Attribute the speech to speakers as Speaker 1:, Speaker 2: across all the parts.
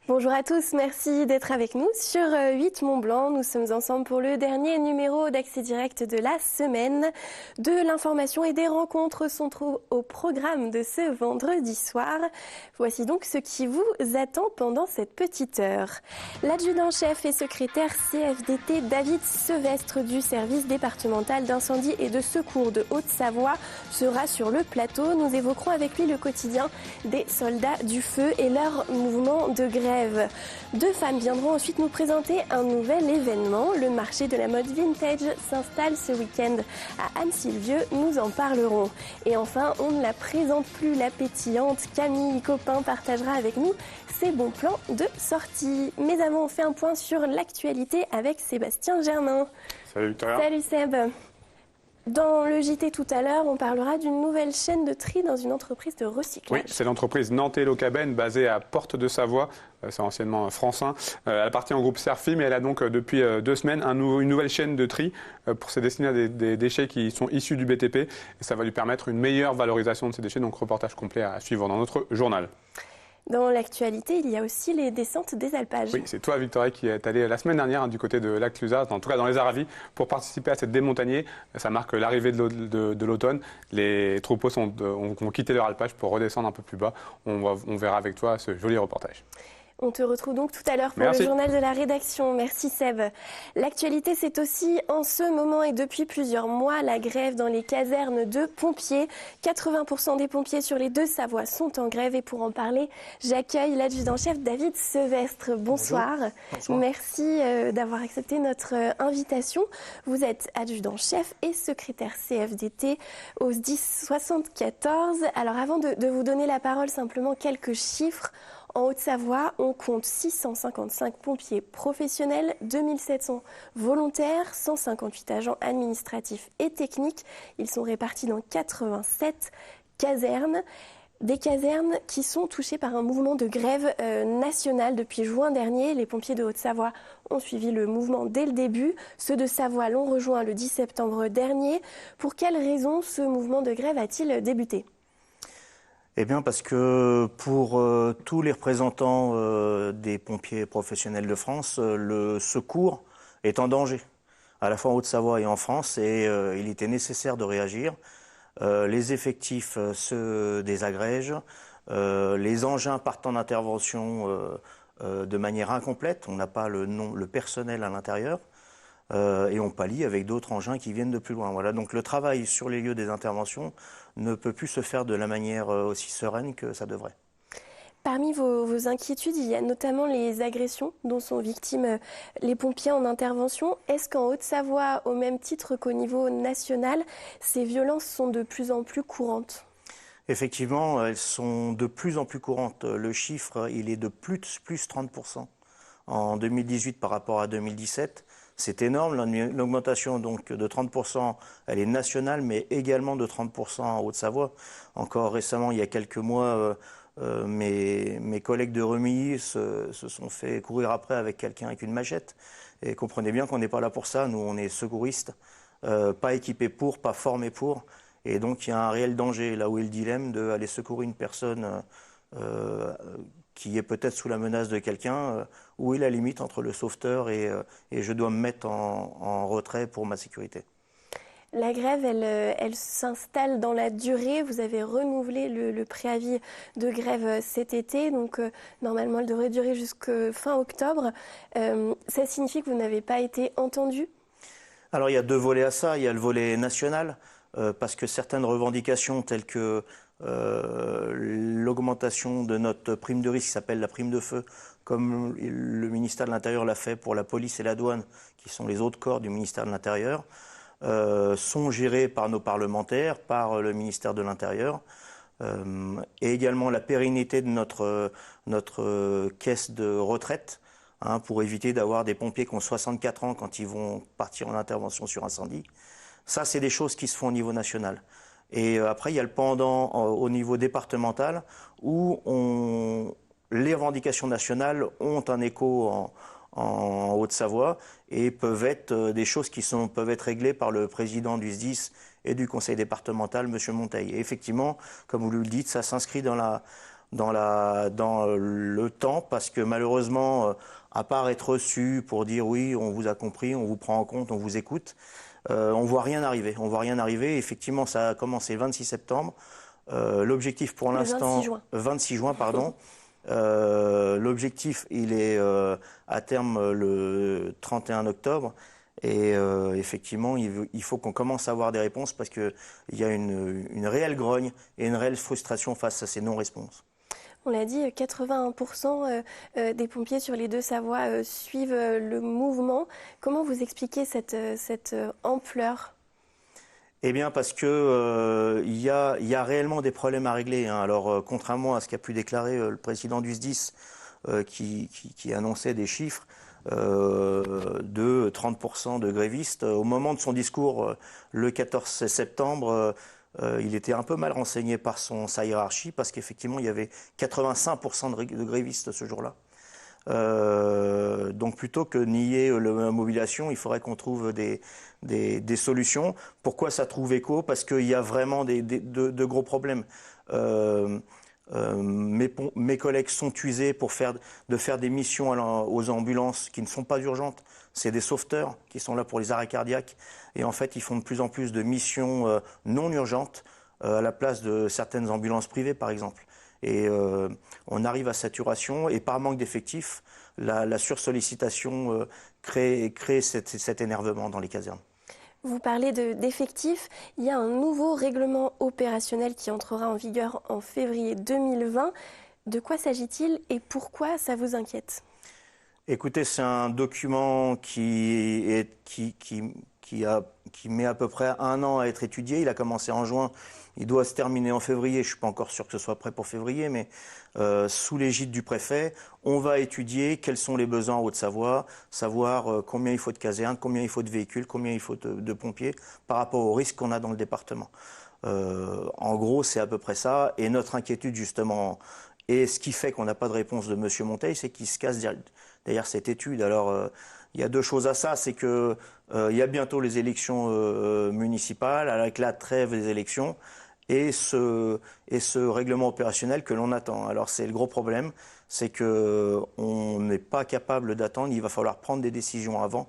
Speaker 1: Bonjour à tous, merci d'être avec nous sur 8 Mont-Blanc. Nous sommes ensemble pour le dernier numéro d'Accès Direct de la semaine. De l'information et des rencontres sont au programme de ce vendredi soir. Voici donc ce qui vous attend pendant cette petite heure. L'adjudant-chef et secrétaire CFDT David Sevestre du service départemental d'incendie et de secours de Haute-Savoie sera sur le plateau. Nous évoquerons avec lui le quotidien des soldats du feu et leur mouvement de grève. Deux femmes viendront ensuite nous présenter un nouvel événement. Le marché de la mode vintage s'installe ce week-end à Anne-Sylvieux. Nous en parlerons. Et enfin, on ne la présente plus, la pétillante. Camille Copin partagera avec nous ses bons plans de sortie. Mais avant, on fait un point sur l'actualité avec Sébastien Germain.
Speaker 2: Salut Victoria.
Speaker 1: Salut Seb. Dans le JT tout à l'heure, on parlera d'une nouvelle chaîne de tri dans une entreprise de recyclage.
Speaker 2: Oui, c'est l'entreprise Nantais Locaben basée à Porte de Savoie. C'est anciennement Francin. Elle appartient au groupe Serfi, mais elle a donc depuis 2 semaines une nouvelle chaîne de tri pour ses destinés à des déchets qui sont issus du BTP. Et ça va lui permettre une meilleure valorisation de ces déchets. Donc reportage complet à suivre dans notre journal.
Speaker 1: Dans l'actualité, il y a aussi les descentes des alpages.
Speaker 2: Oui, c'est toi, Victoria, qui est allée la semaine dernière du côté de Lac Clusaz, en tout cas dans les Aravis, pour participer à cette démontagnée. Ça marque l'arrivée de l'automne. Les troupeaux ont quitté leur alpage pour redescendre un peu plus bas. On verra avec toi ce joli reportage.
Speaker 1: On te retrouve donc tout à l'heure pour le journal de la rédaction. Merci Seb. L'actualité, c'est aussi en ce moment et depuis plusieurs mois la grève dans les casernes de pompiers. 80% des pompiers sur les Deux-Savoies sont en grève et pour en parler, j'accueille l'adjudant-chef David Sevestre. Bonsoir. Bonsoir. Merci d'avoir accepté notre invitation. Vous êtes adjudant-chef et secrétaire CFDT au SDIS 74. Alors avant de vous donner la parole, simplement quelques chiffres. En Haute-Savoie, on compte 655 pompiers professionnels, 2700 volontaires, 158 agents administratifs et techniques. Ils sont répartis dans 87 casernes. Des casernes qui sont touchées par un mouvement de grève national depuis juin dernier. Les pompiers de Haute-Savoie ont suivi le mouvement dès le début. Ceux de Savoie l'ont rejoint le 10 septembre dernier. Pour quelles raisons ce mouvement de grève a-t-il débuté ?
Speaker 3: Eh bien parce que pour tous les représentants des pompiers professionnels de France, le secours est en danger, à la fois en Haute-Savoie et en France, et il était nécessaire de réagir. Les effectifs se désagrègent, les engins partent en intervention de manière incomplète, on n'a pas le personnel à l'intérieur. Et on pallie avec d'autres engins qui viennent de plus loin. Voilà. Donc le travail sur les lieux des interventions ne peut plus se faire de la manière aussi sereine que ça devrait.
Speaker 1: Parmi vos inquiétudes, il y a notamment les agressions dont sont victimes les pompiers en intervention. Est-ce qu'en Haute-Savoie, au même titre qu'au niveau national, ces violences sont de plus en plus courantes ?
Speaker 3: Effectivement, elles sont de plus en plus courantes. Le chiffre, il est de plus 30% en 2018 par rapport à 2017. C'est énorme, l'augmentation donc de 30%, elle est nationale, mais également de 30% en Haute-Savoie. Encore récemment, il y a quelques mois, mes collègues de Remilly se sont fait courir après avec quelqu'un avec une machette. Et comprenez bien qu'on n'est pas là pour ça, nous on est secouristes, pas équipés pour, pas formés pour. Et donc il y a un réel danger, là où est le dilemme d'aller secourir une personne qui est peut-être sous la menace de quelqu'un, où est la limite entre le sauveteur et je dois me mettre en retrait pour ma sécurité.
Speaker 1: La grève, elle s'installe dans la durée. Vous avez renouvelé le préavis de grève cet été, donc normalement elle devrait durer jusqu'à fin octobre. Ça signifie que vous n'avez pas été entendu ?
Speaker 3: Alors il y a 2 volets à ça. Il y a le volet national, parce que certaines revendications telles que l'augmentation de notre prime de risque qui s'appelle la prime de feu, comme le ministère de l'Intérieur l'a fait pour la police et la douane, qui sont les autres corps du ministère de l'Intérieur, sont gérés par nos parlementaires, par le ministère de l'Intérieur, et également la pérennité de notre caisse de retraite, pour éviter d'avoir des pompiers qui ont 64 ans quand ils vont partir en intervention sur incendie. Ça, c'est des choses qui se font au niveau national. Et après, il y a le pendant au niveau départemental où les revendications nationales ont un écho en Haute-Savoie et peuvent être des choses qui peuvent être réglées par le président du SDIS et du conseil départemental, M. Monteil. Et effectivement, comme vous le dites, ça s'inscrit dans dans le temps, parce que malheureusement, à part être reçu pour dire oui, on vous a compris, on vous prend en compte, on vous écoute, on voit rien arriver. On voit rien arriver. Effectivement, ça a commencé le 26 septembre. L'objectif pour l'instant, 26 juin, pardon. L'objectif, il est à terme le 31 octobre. Et effectivement, il faut qu'on commence à avoir des réponses parce qu'il y a une réelle grogne et une réelle frustration face à ces non-réponses.
Speaker 1: On l'a dit, 81% des pompiers sur les Deux-Savoie suivent le mouvement. Comment vous expliquez cette ampleur ?
Speaker 3: Eh bien, parce que il y a réellement des problèmes à régler, hein. Alors, contrairement à ce qu'a pu déclarer le président du SDIS, qui annonçait des chiffres de 30% de grévistes, au moment de son discours le 14 septembre, il était un peu mal renseigné par sa hiérarchie, parce qu'effectivement, il y avait 85% de grévistes ce jour-là. Donc plutôt que nier la mobilisation, il faudrait qu'on trouve des solutions. Pourquoi ça trouve écho? Parce qu'il y a vraiment de gros problèmes. Mes collègues sont usés de faire des missions aux ambulances qui ne sont pas urgentes. C'est des sauveteurs qui sont là pour les arrêts cardiaques. Et en fait, ils font de plus en plus de missions non urgentes à la place de certaines ambulances privées, par exemple. Et on arrive à saturation, et par manque d'effectifs, la sursollicitation crée cet énervement dans les casernes.
Speaker 1: Vous parlez d'effectifs. Il y a un nouveau règlement opérationnel qui entrera en vigueur en février 2020. De quoi s'agit-il et pourquoi ça vous inquiète?
Speaker 3: Écoutez, c'est un document qui met à peu près 1 an à être étudié. Il a commencé en juin. Il doit se terminer en février. Je ne suis pas encore sûr que ce soit prêt pour février, mais sous l'égide du préfet, on va étudier quels sont les besoins en Haute-Savoie, savoir combien il faut de casernes, combien il faut de véhicules, combien il faut de pompiers par rapport aux risques qu'on a dans le département. En gros, c'est à peu près ça. Et notre inquiétude, justement, et ce qui fait qu'on n'a pas de réponse de M. Monteil, c'est qu'il se casse derrière cette étude. Alors, il y a 2 choses à ça. C'est que il y a bientôt les élections municipales, avec la trêve des élections, et ce règlement opérationnel que l'on attend. Alors, c'est le gros problème, c'est qu'on n'est pas capable d'attendre. Il va falloir prendre des décisions avant.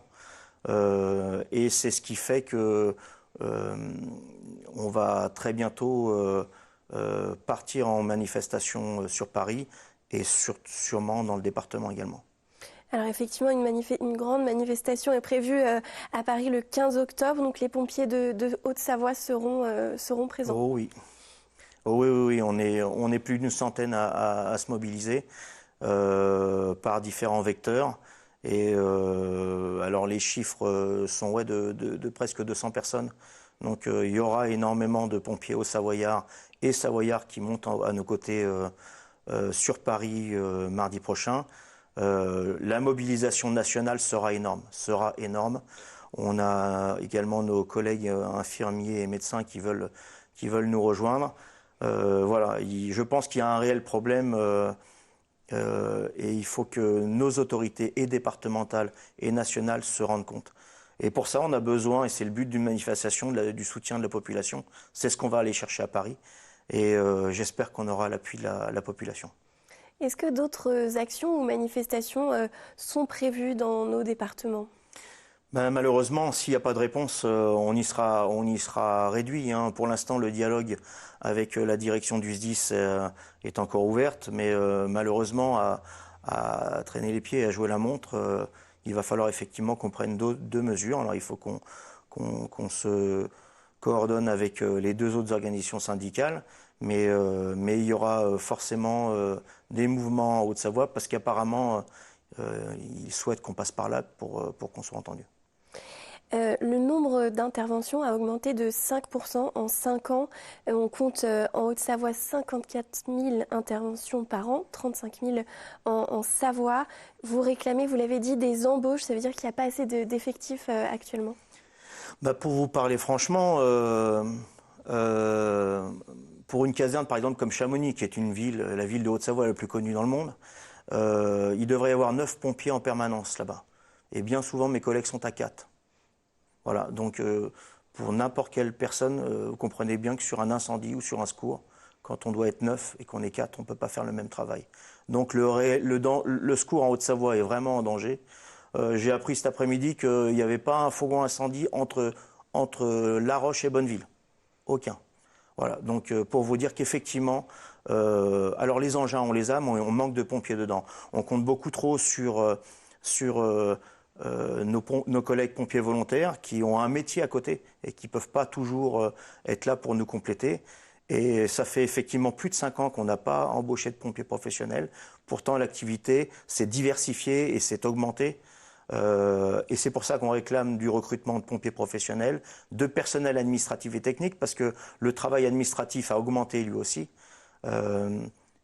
Speaker 3: Et c'est ce qui fait que on va très bientôt partir en manifestation sur Paris et sûrement dans le département également.
Speaker 1: Alors effectivement, une grande manifestation est prévue à Paris le 15 octobre, donc les pompiers de Haute-Savoie seront présents.
Speaker 3: Oh oui. Oh oui, on est plus d'une centaine à se mobiliser par différents vecteurs. Et alors les chiffres sont de presque 200 personnes. Donc il y aura énormément de pompiers haut-savoyards et savoyards qui montent à nos côtés sur Paris mardi prochain. La mobilisation nationale sera énorme. On a également nos collègues infirmiers et médecins qui veulent nous rejoindre. Voilà, je pense qu'il y a un réel problème et il faut que nos autorités et départementales et nationales se rendent compte. Et pour ça, on a besoin, et c'est le but d'une manifestation, du soutien de la population. C'est ce qu'on va aller chercher à Paris. Et j'espère qu'on aura l'appui de la population.
Speaker 1: Est-ce que d'autres actions ou manifestations sont prévues dans nos départements?
Speaker 3: Malheureusement, s'il n'y a pas de réponse, on y sera réduit, hein. Pour l'instant, le dialogue avec la direction du SDIS est encore ouverte, mais malheureusement, à traîner les pieds et à jouer la montre, il va falloir effectivement qu'on prenne 2 mesures. Alors il faut qu'on se coordonne avec les 2 autres organisations syndicales, mais il y aura forcément des mouvements en Haute-Savoie parce qu'apparemment ils souhaitent qu'on passe par là pour qu'on soit entendu.
Speaker 1: Le nombre d'interventions a augmenté de 5% en 5 ans. On compte en Haute-Savoie 54 000 interventions par an, 35 000 en Savoie. Vous réclamez, vous l'avez dit, des embauches. Ça veut dire qu'il n'y a pas assez d'effectifs actuellement?
Speaker 3: Pour vous parler franchement, pour une caserne par exemple comme Chamonix, qui est la ville de Haute-Savoie la plus connue dans le monde, il devrait y avoir 9 pompiers en permanence là-bas. Et bien souvent, mes collègues sont à 4. Voilà, donc pour n'importe quelle personne, vous comprenez bien que sur un incendie ou sur un secours, Quand on doit être 9 et qu'on est 4, on ne peut pas faire le même travail. Donc le secours en Haute-Savoie est vraiment en danger. J'ai appris cet après-midi qu'il n'y avait pas un fourgon incendie entre La Roche et Bonneville. Aucun. Voilà, donc pour vous dire qu'effectivement, alors les engins, on les a, mais on manque de pompiers dedans. On compte beaucoup trop sur nos collègues pompiers volontaires qui ont un métier à côté et qui ne peuvent pas toujours être là pour nous compléter. Et ça fait effectivement plus de 5 ans qu'on n'a pas embauché de pompiers professionnels. Pourtant, l'activité s'est diversifiée et s'est augmentée. Et c'est pour ça qu'on réclame du recrutement de pompiers professionnels, de personnel administratif et technique, parce que le travail administratif a augmenté lui aussi.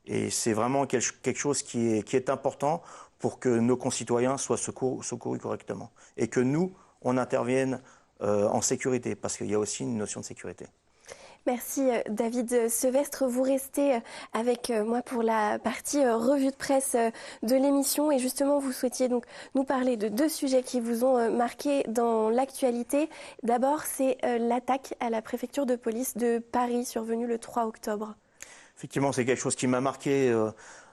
Speaker 3: Et c'est vraiment quelque chose qui est important pour que nos concitoyens soient secourus correctement. Et que nous, on intervienne en sécurité, parce qu'il y a aussi une notion de sécurité.
Speaker 1: Merci David Sevestre. Vous restez avec moi pour la partie revue de presse de l'émission et justement vous souhaitiez donc nous parler de 2 sujets qui vous ont marqué dans l'actualité. D'abord c'est l'attaque à la préfecture de police de Paris survenue le 3 octobre.
Speaker 3: Effectivement, c'est quelque chose qui m'a marqué.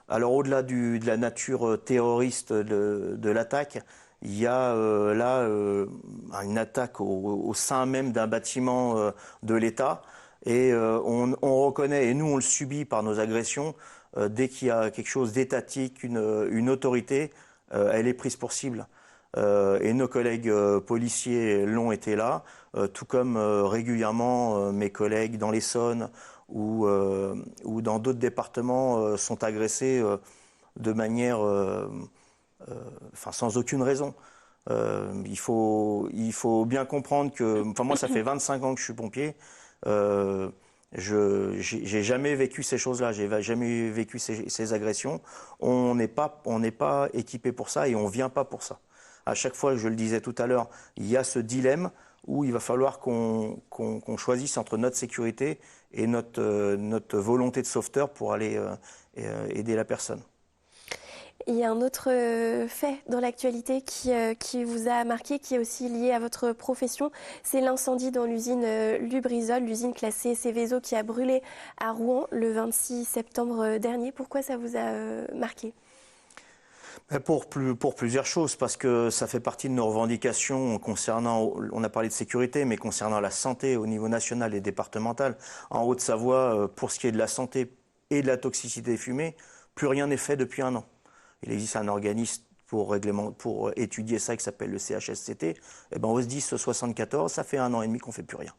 Speaker 3: Alors au-delà de la nature terroriste de l'attaque, il y a là une attaque au sein même d'un bâtiment de l'État. Et on reconnaît, et nous on le subit par nos agressions, dès qu'il y a quelque chose d'étatique, une autorité, elle est prise pour cible. Et nos collègues policiers l'ont été là, tout comme régulièrement mes collègues dans l'Essonne ou dans d'autres départements sont agressés de manière, sans aucune raison. Il faut bien comprendre que, moi ça fait 25 ans que je suis pompier. J'ai jamais vécu ces choses-là, j'ai jamais vécu ces agressions. On n'est pas équipé pour ça et on vient pas pour ça. À chaque fois, je le disais tout à l'heure, il y a ce dilemme où il va falloir qu'on choisisse entre notre sécurité et notre volonté de sauveteur pour aller aider la personne.
Speaker 1: Il y a un autre fait dans l'actualité qui vous a marqué, qui est aussi lié à votre profession, c'est l'incendie dans l'usine Lubrizol, l'usine classée Seveso qui a brûlé à Rouen le 26 septembre dernier. Pourquoi ça vous a marqué ?
Speaker 3: Pour plusieurs choses, parce que ça fait partie de nos revendications concernant, on a parlé de sécurité, mais concernant la santé au niveau national et départemental. En Haute-Savoie, pour ce qui est de la santé et de la toxicité des fumées, plus rien n'est fait depuis 1 an. Il existe un organisme pour étudier ça qui s'appelle le CHSCT. Et ben, au SDIS 74, ça fait 1 an et demi qu'on ne fait plus rien.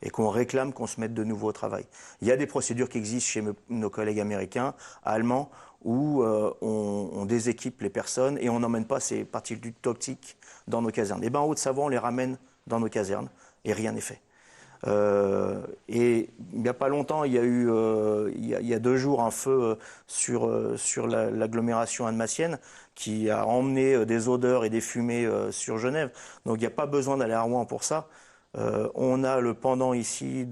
Speaker 3: Et qu'on réclame qu'on se mette de nouveau au travail. Il y a des procédures qui existent chez nos collègues américains, allemands, où on déséquipe les personnes et on n'emmène pas ces particules toxiques dans nos casernes. Et ben, en Haute-Savoie, on les ramène dans nos casernes et rien n'est fait. Et il n'y a pas longtemps, il y a eu, il y a 2 jours, un feu sur l'agglomération annemassienne qui a emmené des odeurs et des fumées sur Genève. Donc il n'y a pas besoin d'aller à Rouen pour ça. On a le pendant ici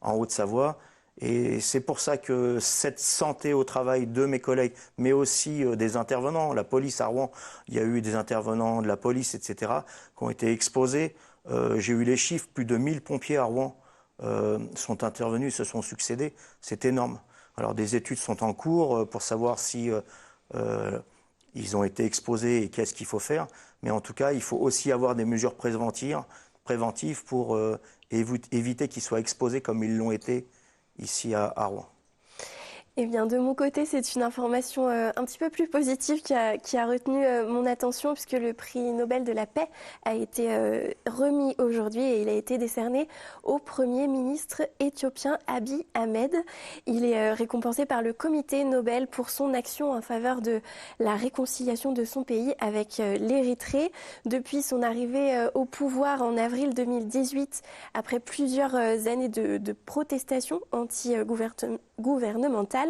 Speaker 3: en Haute-Savoie. Et c'est pour ça que cette santé au travail de mes collègues, mais aussi des intervenants, la police à Rouen, il y a eu des intervenants de la police, etc., qui ont été exposés. J'ai eu les chiffres, plus de 1000 pompiers à Rouen sont intervenus, se sont succédés. C'est énorme. Alors des études sont en cours pour savoir si ils ont été exposés et qu'est-ce qu'il faut faire. Mais en tout cas, il faut aussi avoir des mesures préventives pour éviter qu'ils soient exposés comme ils l'ont été ici à Rouen.
Speaker 1: Eh bien, de mon côté, c'est une information un petit peu plus positive qui a retenu mon attention puisque le prix Nobel de la paix a été remis aujourd'hui et il a été décerné au Premier ministre éthiopien Abiy Ahmed. Il est récompensé par le Comité Nobel pour son action en faveur de la réconciliation de son pays avec l'Érythrée. Depuis son arrivée au pouvoir en avril 2018, après plusieurs années de protestations anti-gouvernementales,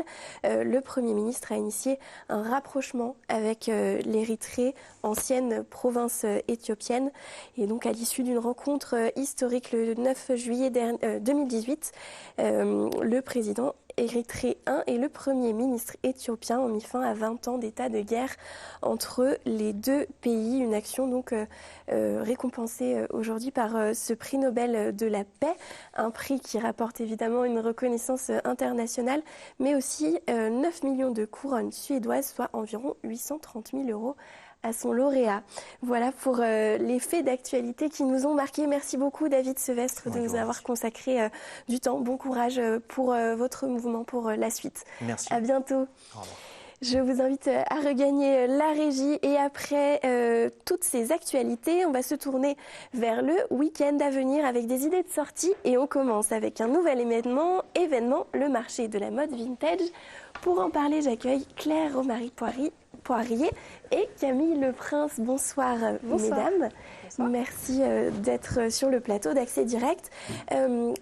Speaker 1: le Premier ministre a initié un rapprochement avec l'Érythrée, ancienne province éthiopienne. Et donc à l'issue d'une rencontre historique le 9 juillet 2018, le président érythréen et le Premier ministre éthiopien ont mis fin à 20 ans d'état de guerre entre les deux pays. Une action donc récompensée aujourd'hui par ce prix Nobel de la paix, un prix qui rapporte évidemment une reconnaissance internationale, mais aussi 9 millions de couronnes suédoises, soit environ 830 000 € à son lauréat. Voilà pour les faits d'actualité qui nous ont marqués. Merci beaucoup David Sevestre de nous avoir consacré du temps. Bon courage pour votre mouvement pour la suite.
Speaker 3: Merci.
Speaker 1: À bientôt.
Speaker 3: Au revoir.
Speaker 1: Je vous invite à regagner la régie et après toutes ces actualités, on va se tourner vers le week-end à venir avec des idées de sortie et on commence avec un nouvel événement, le marché de la mode vintage. Pour en parler, j'accueille Claire Romary-Poirier et Camille Leprince. Bonsoir, mesdames. Bonsoir. Merci d'être sur le plateau d'Accès Direct.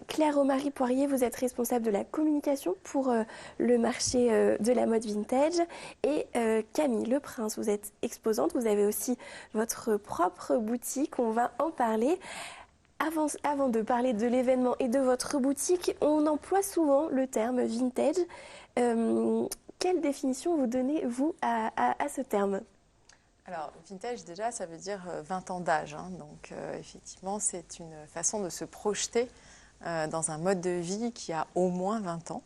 Speaker 1: Claire Romary-Poirier, vous êtes responsable de la communication pour le marché de la mode vintage. Et Camille Leprince, vous êtes exposante. Vous avez aussi votre propre boutique. On va en parler. Avant de parler de l'événement et de votre boutique, on emploie souvent le terme vintage. Quelle définition vous donnez, vous, à ce terme ?
Speaker 4: Alors, vintage, déjà, ça veut dire 20 ans d'âge. Donc, effectivement, c'est une façon de se projeter dans un mode de vie qui a au moins 20 ans.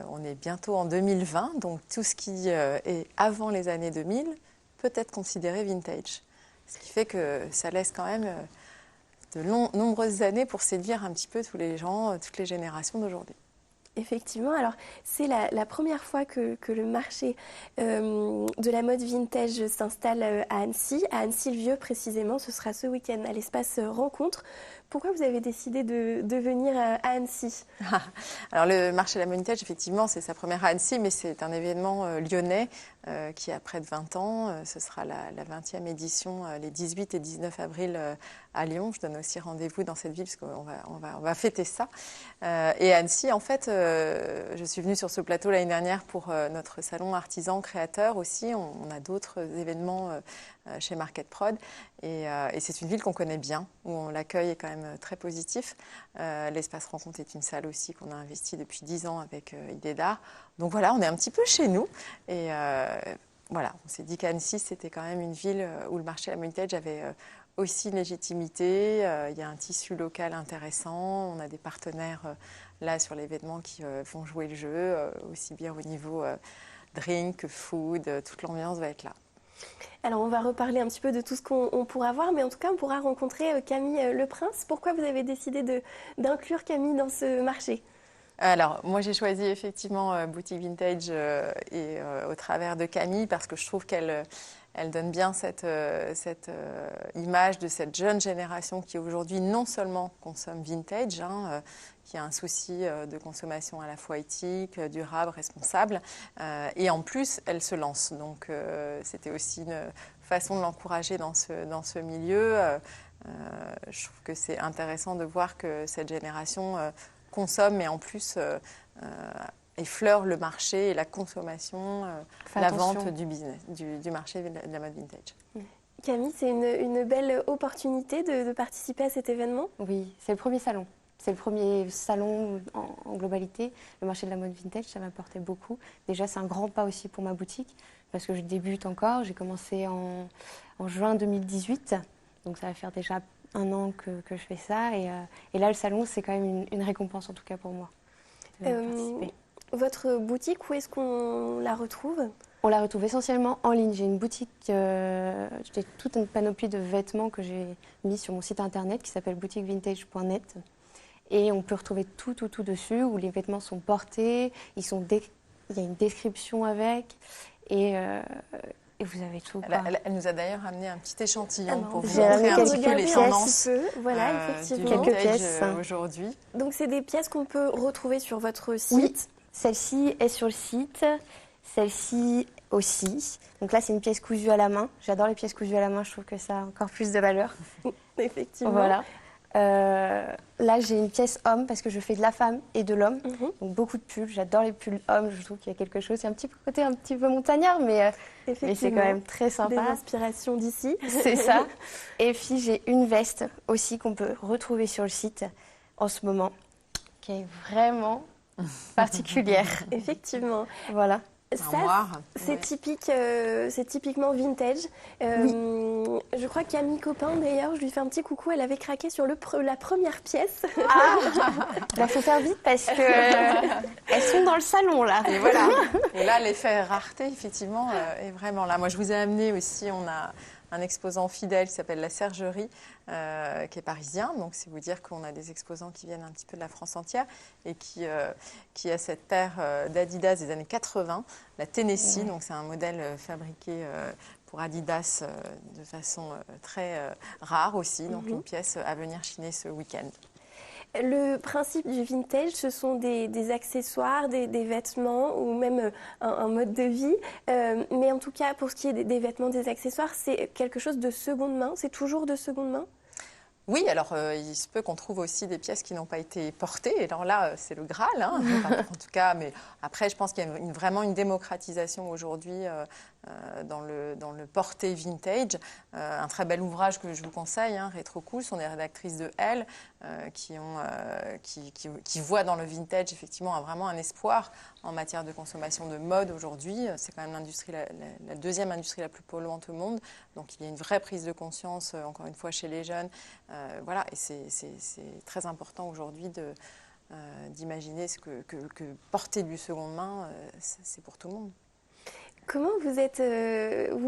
Speaker 4: On est bientôt en 2020, donc tout ce qui est avant les années 2000 peut être considéré vintage. Ce qui fait que ça laisse quand même de nombreuses années pour séduire un petit peu tous les gens, toutes les générations d'aujourd'hui.
Speaker 1: Effectivement, alors c'est la première fois que le marché de la mode vintage s'installe à Annecy-le-Vieux précisément. Ce sera ce week-end à l'espace Rencontre. Pourquoi vous avez décidé de venir à Annecy ?
Speaker 4: Alors le marché de la mode vintage, effectivement, c'est sa première à Annecy, mais c'est un événement lyonnais qui a près de 20 ans. Ce sera la 20e édition les 18 et 19 avril à Lyon. Je donne aussi rendez-vous dans cette ville parce qu'on va fêter ça. Et à Annecy, en fait, je suis venue sur ce plateau l'année dernière pour notre salon artisan créateur aussi. On a d'autres événements chez Market Prod et c'est une ville qu'on connaît bien, où l'accueil est quand même très positif. L'espace Rencontre est une salle aussi qu'on a investie depuis 10 ans avec Idées d'Art. Donc voilà, on est un petit peu chez nous et voilà, on s'est dit qu'Annecy c'était quand même une ville où le marché de la mode vintage avait aussi une légitimité. Il y a un tissu local intéressant, on a des partenaires là sur l'événement qui vont jouer le jeu, aussi bien au niveau drink, food, toute l'ambiance va être là.
Speaker 1: Alors, on va reparler un petit peu de tout ce qu'on pourra voir, mais en tout cas, on pourra rencontrer Camille Leprince. Pourquoi vous avez décidé d'inclure Camille dans ce marché ?
Speaker 4: Alors, moi, j'ai choisi effectivement Boutique Vintage et au travers de Camille parce que je trouve qu'elle donne bien cette image de cette jeune génération qui aujourd'hui non seulement consomme vintage, qui a un souci de consommation à la fois éthique, durable, responsable, et en plus, elle se lance. Donc, c'était aussi une façon de l'encourager dans ce milieu. Je trouve que c'est intéressant de voir que cette génération consomme, mais en plus effleure le marché et la consommation, la vente du business, du marché de la mode vintage.
Speaker 1: Camille, c'est une belle opportunité de participer à cet événement ?
Speaker 5: Oui, c'est le premier salon. C'est le premier salon en globalité. Le marché de la mode vintage, ça m'apportait beaucoup. Déjà, c'est un grand pas aussi pour ma boutique parce que je débute encore. J'ai commencé en juin 2018, donc ça va faire déjà 1 an que je fais ça. Et là, le salon, c'est quand même une récompense en tout cas pour moi.
Speaker 1: Votre boutique, où est-ce qu'on la retrouve ?
Speaker 5: On la retrouve essentiellement en ligne. J'ai une boutique, j'ai toute une panoplie de vêtements que j'ai mis sur mon site internet qui s'appelle boutiquevintage.net. Et on peut retrouver tout dessus, où les vêtements sont portés, il y a une description avec, et vous avez tout.
Speaker 4: Elle nous a d'ailleurs amené un petit échantillon pour vous
Speaker 5: montrer
Speaker 4: un petit peu les tendances
Speaker 1: voilà, effectivement.
Speaker 5: Quelques pièces
Speaker 4: aujourd'hui.
Speaker 1: Donc c'est des pièces qu'on peut retrouver sur votre site.
Speaker 5: Oui, celle-ci est sur le site, celle-ci aussi. Donc là, c'est une pièce cousue à la main. J'adore les pièces cousues à la main, je trouve que ça a encore plus de valeur.
Speaker 1: Effectivement.
Speaker 5: Voilà. Là, j'ai une pièce homme parce que je fais de la femme et de l'homme. Donc beaucoup de pulls. J'adore les pulls hommes. Je trouve qu'il y a quelque chose. C'est un petit côté un petit peu montagnard, mais c'est quand même très sympa.
Speaker 1: Des inspirations d'ici.
Speaker 5: C'est ça. Et puis, j'ai une veste aussi qu'on peut retrouver sur le site en ce moment, qui est vraiment particulière.
Speaker 1: Effectivement.
Speaker 5: Voilà.
Speaker 1: Ça, c'est typiquement vintage. Je crois que Camille Copin, d'ailleurs, je lui fais un petit coucou, elle avait craqué sur la première pièce.
Speaker 5: Il faut faire vite parce que elles sont dans le salon là.
Speaker 4: Et voilà. Et là, l'effet rareté, effectivement, est vraiment là. Moi, je vous ai amené aussi, on a un exposant fidèle qui s'appelle La Sergerie, qui est parisien. Donc, c'est vous dire qu'on a des exposants qui viennent un petit peu de la France entière et qui a cette paire d'Adidas des années 80, la Tennessee. Donc, c'est un modèle fabriqué pour Adidas de façon très rare aussi. Donc, une pièce à venir chiner ce week-end.
Speaker 1: Le principe du vintage, ce sont des accessoires, des vêtements ou même un mode de vie. Mais en tout cas, pour ce qui est des vêtements, des accessoires, c'est quelque chose de seconde main. C'est toujours de seconde main?
Speaker 4: Oui, alors il se peut qu'on trouve aussi des pièces qui n'ont pas été portées. Et alors là, c'est le Graal, hein, enfin, en tout cas. Mais après, je pense qu'il y a vraiment une démocratisation aujourd'hui dans le porté vintage. Un très bel ouvrage que je vous conseille, hein, Rétro Cool, sont des rédactrices de Elle qui voient dans le vintage effectivement vraiment un espoir en matière de consommation de mode aujourd'hui. C'est quand même l'industrie, la deuxième industrie la plus polluante au monde. Donc il y a une vraie prise de conscience, encore une fois, chez les jeunes. Voilà, et c'est très important aujourd'hui d'imaginer que porter du seconde main, c'est pour tout le monde.
Speaker 1: Comment vous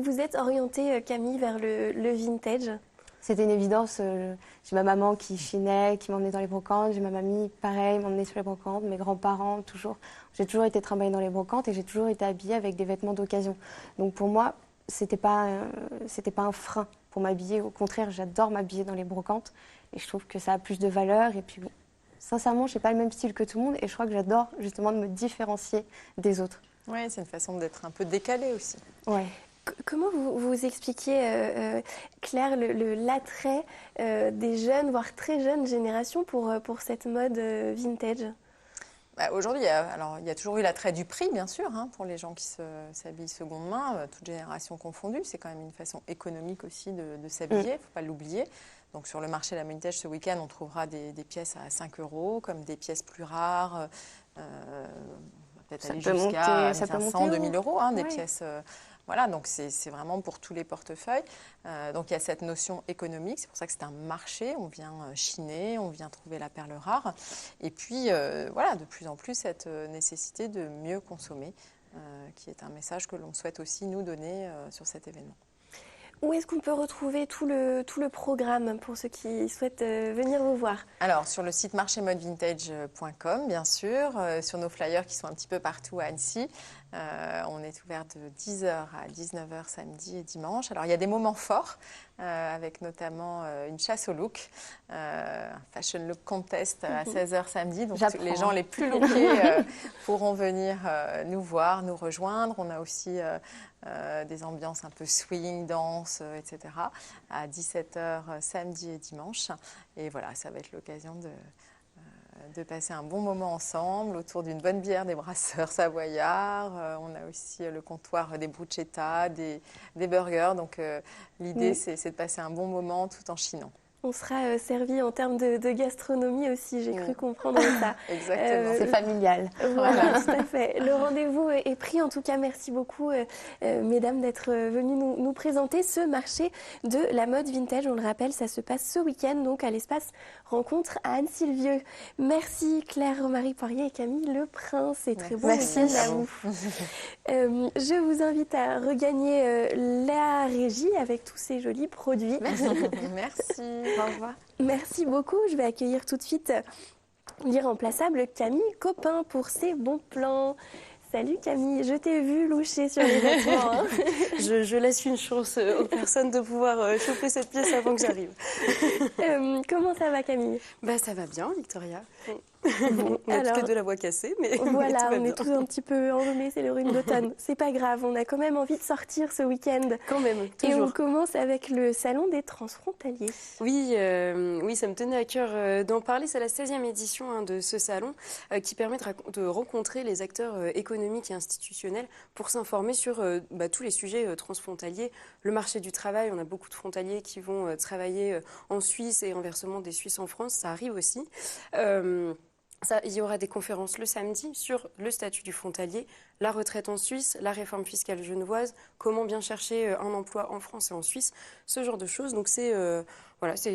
Speaker 1: vous êtes orientée, Camille, vers le vintage?
Speaker 5: C'était une évidence. J'ai ma maman qui chinait, qui m'emmenait dans les brocantes. J'ai ma mamie, pareil, m'emmenait sur les brocantes. Mes grands-parents, toujours. J'ai toujours été trimballée dans les brocantes et j'ai toujours été habillée avec des vêtements d'occasion. Donc pour moi, c'était pas un frein pour m'habiller. Au contraire, j'adore m'habiller dans les brocantes et je trouve que ça a plus de valeur. Et puis, sincèrement, je n'ai pas le même style que tout le monde et je crois que j'adore justement de me différencier des autres.
Speaker 4: Oui, c'est une façon d'être un peu décalée aussi.
Speaker 5: Ouais.
Speaker 1: Comment vous expliquiez, Claire, l'attrait des jeunes, voire très jeunes générations pour cette mode vintage?
Speaker 4: Aujourd'hui, il y a toujours eu l'attrait du prix, bien sûr, hein, pour les gens qui s'habillent seconde main, toutes générations confondues. C'est quand même une façon économique aussi de s'habiller, il ne faut pas l'oublier. Donc sur le marché de la vintage, ce week-end, on trouvera des pièces à 5 €, comme des pièces plus rares, peut-être aller jusqu'à 500, 2000 €, hein, des pièces... Voilà, donc c'est vraiment pour tous les portefeuilles. Donc il y a cette notion économique, c'est pour ça que c'est un marché. On vient chiner, on vient trouver la perle rare. Et puis voilà, de plus en plus cette nécessité de mieux consommer, qui est un message que l'on souhaite aussi nous donner sur cet événement.
Speaker 1: Où est-ce qu'on peut retrouver tout le programme pour ceux qui souhaitent venir vous voir? Alors,
Speaker 4: sur le site marchémodevintage.com, bien sûr, sur nos flyers qui sont un petit peu partout à Annecy. On est ouvert de 10h à 19h samedi et dimanche. Alors, il y a des moments forts, avec notamment une chasse au look, un fashion look contest à 16h samedi. Donc, les gens les plus lookés pourront venir nous voir, nous rejoindre. On a aussi des ambiances un peu swing, danse, etc. à 17h samedi et dimanche. Et voilà, ça va être l'occasion de passer un bon moment ensemble autour d'une bonne bière des brasseurs savoyards. On a aussi le comptoir des bruschetta, des burgers. Donc l'idée, c'est de passer un bon moment tout en chinant.
Speaker 1: On sera servi en termes de gastronomie aussi, j'ai cru comprendre ça.
Speaker 4: Exactement.
Speaker 5: C'est familial.
Speaker 1: Voilà, tout à fait. Le rendez-vous est pris. En tout cas, merci beaucoup, mesdames, d'être venues nous présenter ce marché de la mode vintage. On le rappelle, ça se passe ce week-end, donc à l'espace Rencontre à Annecy-le-Vieux. Merci Claire, Marie Poirier et Camille Le Prince. Et très bon week-end à vous. Je vous invite à regagner la régie avec tous ces jolis produits.
Speaker 4: Merci.
Speaker 1: Au revoir. Merci beaucoup. Je vais accueillir tout de suite l'irremplaçable Camille Copin pour ses bons plans. Salut Camille, je t'ai vu loucher sur les vêtements. Hein.
Speaker 6: Je laisse une chance aux personnes de pouvoir choper cette pièce avant que j'arrive.
Speaker 1: Comment ça va Camille?
Speaker 6: Ça va bien Victoria.
Speaker 1: Bon,
Speaker 6: on a toutes les deux la voix cassée, mais
Speaker 1: voilà, on est tous un petit peu enrhumés, c'est le rhume d'automne. C'est pas grave, on a quand même envie de sortir ce week-end.
Speaker 6: Quand même, toujours.
Speaker 1: Et on commence avec le salon des transfrontaliers.
Speaker 6: Oui, ça me tenait à cœur d'en parler. C'est la 16e édition de ce salon qui permet de rencontrer les acteurs économiques et institutionnels pour s'informer sur tous les sujets transfrontaliers. Le marché du travail, on a beaucoup de frontaliers qui vont travailler en Suisse et inversement des Suisses en France, ça arrive aussi. Il y aura des conférences le samedi sur le statut du frontalier, la retraite en Suisse, la réforme fiscale genevoise, comment bien chercher un emploi en France et en Suisse, ce genre de choses. Donc c'est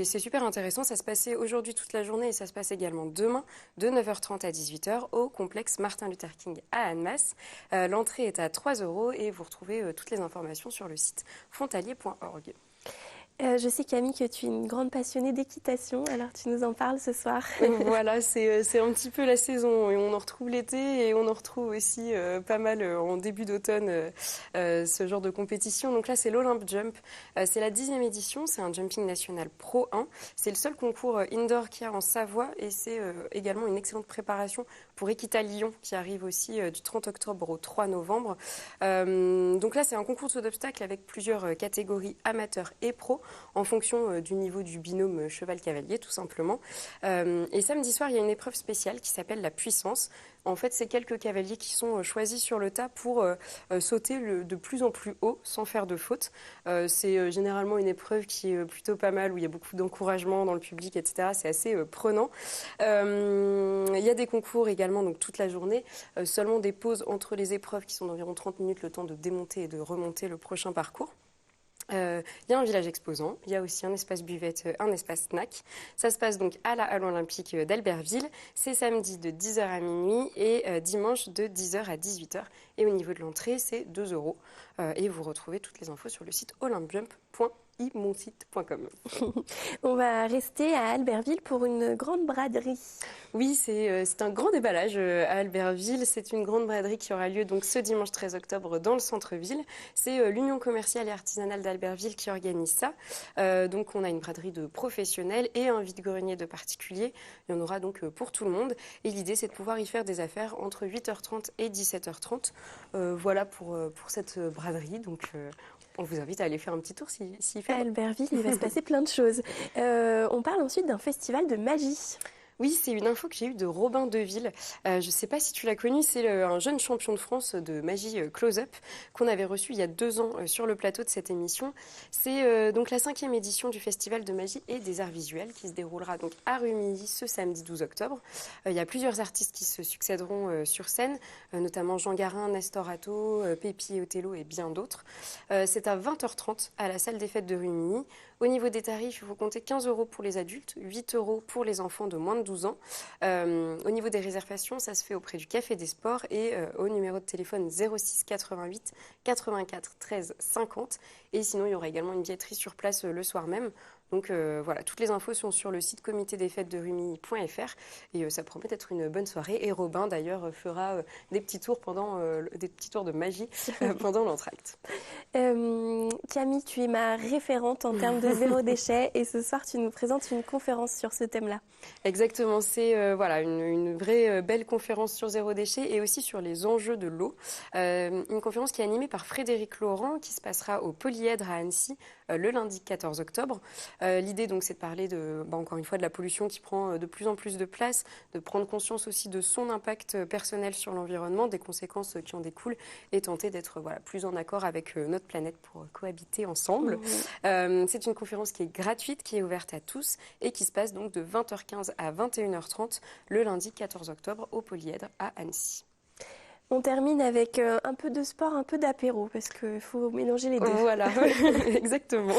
Speaker 6: super intéressant. Ça se passait aujourd'hui toute la journée et ça se passe également demain de 9h30 à 18h au complexe Martin Luther King à Annemasse. L'entrée est à 3 € et vous retrouvez toutes les informations sur le site frontalier.org.
Speaker 1: Je sais, Camille, que tu es une grande passionnée d'équitation, alors tu nous en parles ce soir.
Speaker 6: Voilà, c'est un petit peu la saison et on en retrouve l'été et on en retrouve aussi pas mal en début d'automne ce genre de compétition. Donc là, c'est l'Olympe Jump. C'est la 10e édition, c'est un jumping national Pro 1. C'est le seul concours indoor qu'il y a en Savoie et c'est également une excellente préparation pour Equita Lyon qui arrive aussi du 30 octobre au 3 novembre. Donc là, c'est un concours d'obstacles avec plusieurs catégories amateurs et pro, en fonction du niveau du binôme cheval-cavalier, tout simplement. Et samedi soir, il y a une épreuve spéciale qui s'appelle la puissance. En fait, c'est quelques cavaliers qui sont choisis sur le tas pour sauter de plus en plus haut sans faire de faute. C'est généralement une épreuve qui est plutôt pas mal, où il y a beaucoup d'encouragement dans le public, etc. C'est assez prenant. Il y a des concours également donc, toute la journée, seulement des pauses entre les épreuves qui sont d'environ 30 minutes, le temps de démonter et de remonter le prochain parcours. Il y a un village exposant, il y a aussi un espace buvette, un espace snack. Ça se passe donc à la Halle Olympique d'Albertville. C'est samedi de 10h à minuit et dimanche de 10h à 18h. Et au niveau de l'entrée, c'est 2 €. Et vous retrouvez toutes les infos sur le site olympejump.imonsite.com.
Speaker 1: On va rester à Albertville pour une grande braderie.
Speaker 6: Oui, c'est un grand déballage à Albertville. C'est une grande braderie qui aura lieu donc ce dimanche 13 octobre dans le centre-ville. C'est l'Union commerciale et artisanale d'Albertville qui organise ça. Donc on a une braderie de professionnels et un vide-grenier de particuliers. Il y en aura donc pour tout le monde. Et l'idée, c'est de pouvoir y faire des affaires entre 8h30 et 17h30. Voilà pour cette braderie. Donc on vous invite à aller faire un petit tour s'il fait.
Speaker 1: À Albertville, il va se passer plein de choses. On parle ensuite d'un festival de magie.
Speaker 6: Oui, c'est une info que j'ai eue de Robin Deville. Je ne sais pas si tu l'as connu, c'est un jeune champion de France de magie close-up qu'on avait reçu il y a 2 ans sur le plateau de cette émission. C'est donc la 5e édition du Festival de magie et des arts visuels qui se déroulera donc à Rumilly ce samedi 12 octobre. Il y a plusieurs artistes qui se succéderont sur scène, notamment Jean Garin, Nestor Atto, Pépi et Othello et bien d'autres. C'est à 20h30 à la salle des fêtes de Rumilly. Au niveau des tarifs, il faut compter 15 € pour les adultes, 8 € pour les enfants de moins de 12 ans. Au niveau des réservations, ça se fait auprès du Café des Sports et au numéro de téléphone 06 88 84 13 50. Et sinon, il y aura également une billetterie sur place le soir même. Donc voilà, toutes les infos sont sur le site comitédesfêtesderumilly.fr et ça promet d'être une bonne soirée. Et Robin d'ailleurs fera des petits tours de magie pendant l'entracte.
Speaker 1: Camille, tu es ma référente en termes de zéro déchet et ce soir tu nous présentes une conférence sur ce thème-là.
Speaker 6: Exactement, c'est une vraie belle conférence sur zéro déchet et aussi sur les enjeux de l'eau. Une conférence qui est animée par Frédéric Laurent qui se passera au Polyèdre à Annecy le lundi 14 octobre. L'idée donc c'est de parler encore une fois de la pollution qui prend de plus en plus de place, de prendre conscience aussi de son impact personnel sur l'environnement, des conséquences qui en découlent et tenter d'être plus en accord avec notre planète pour cohabiter ensemble. C'est une conférence qui est gratuite, qui est ouverte à tous et qui se passe donc de 20h15 à 21h30 le lundi 14 octobre au Polyèdre à Annecy.
Speaker 1: On termine avec un peu de sport, un peu d'apéro, parce qu'il faut mélanger les deux.
Speaker 6: Voilà, exactement.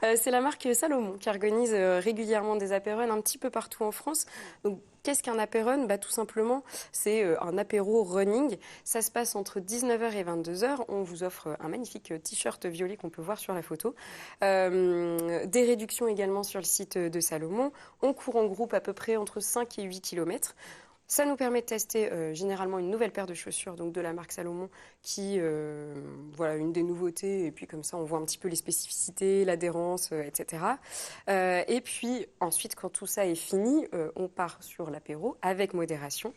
Speaker 6: C'est la marque Salomon qui organise régulièrement des apéros un petit peu partout en France. Donc, qu'est-ce qu'un apéron ? Tout simplement, c'est un apéro running. Ça se passe entre 19h et 22h. On vous offre un magnifique t-shirt violet qu'on peut voir sur la photo. Des réductions également sur le site de Salomon. On court en groupe à peu près entre 5 et 8 km. Ça nous permet de tester généralement une nouvelle paire de chaussures donc de la marque Salomon qui, une des nouveautés. Et puis comme ça, on voit un petit peu les spécificités, l'adhérence, etc. Et puis ensuite, quand tout ça est fini, on part sur l'apéro avec modération.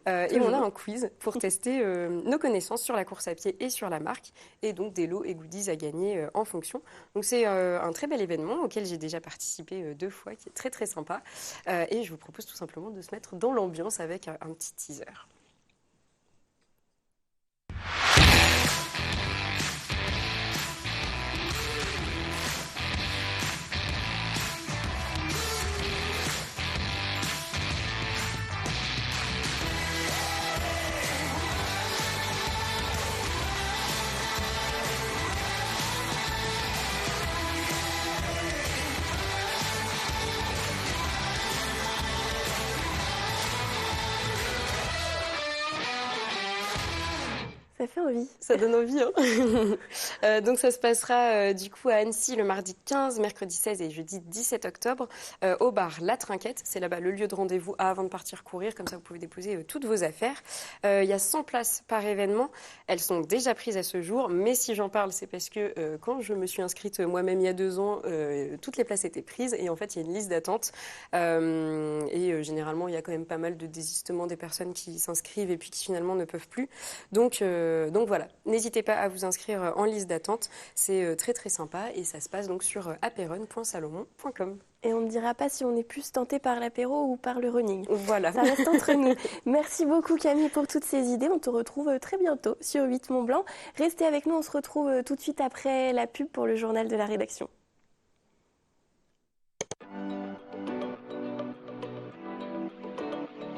Speaker 6: Et on a un quiz pour tester nos connaissances sur la course à pied et sur la marque. Et donc des lots et goodies à gagner en fonction. Donc c'est un très bel événement auquel j'ai déjà participé 2 fois, qui est très très sympa. Et je vous propose tout simplement de se mettre dans l'ambiance avec un petit teaser.
Speaker 1: Ça fait envie.
Speaker 6: Ça donne envie. Hein. Donc ça se passera du coup à Annecy le mardi 15, mercredi 16 et jeudi 17 octobre au bar La Trinquette. C'est là-bas le lieu de rendez-vous avant de partir courir. Comme ça, vous pouvez déposer toutes vos affaires. Il y a 100 places par événement. Elles sont déjà prises à ce jour. Mais si j'en parle, c'est parce que quand je me suis inscrite moi-même il y a 2 ans, toutes les places étaient prises. Et en fait, il y a une liste d'attente. Généralement, il y a quand même pas mal de désistements des personnes qui s'inscrivent et puis qui finalement ne peuvent plus. Donc voilà, n'hésitez pas à vous inscrire en liste d'attente, c'est très très sympa et ça se passe donc sur apéron.salomon.com.
Speaker 1: Et on ne dira pas si on est plus tenté par l'apéro ou par le running.
Speaker 6: Voilà.
Speaker 1: Ça reste entre nous. Merci beaucoup Camille pour toutes ces idées. On te retrouve très bientôt sur 8 Mont Blanc. Restez avec nous, on se retrouve tout de suite après la pub pour le journal de la rédaction.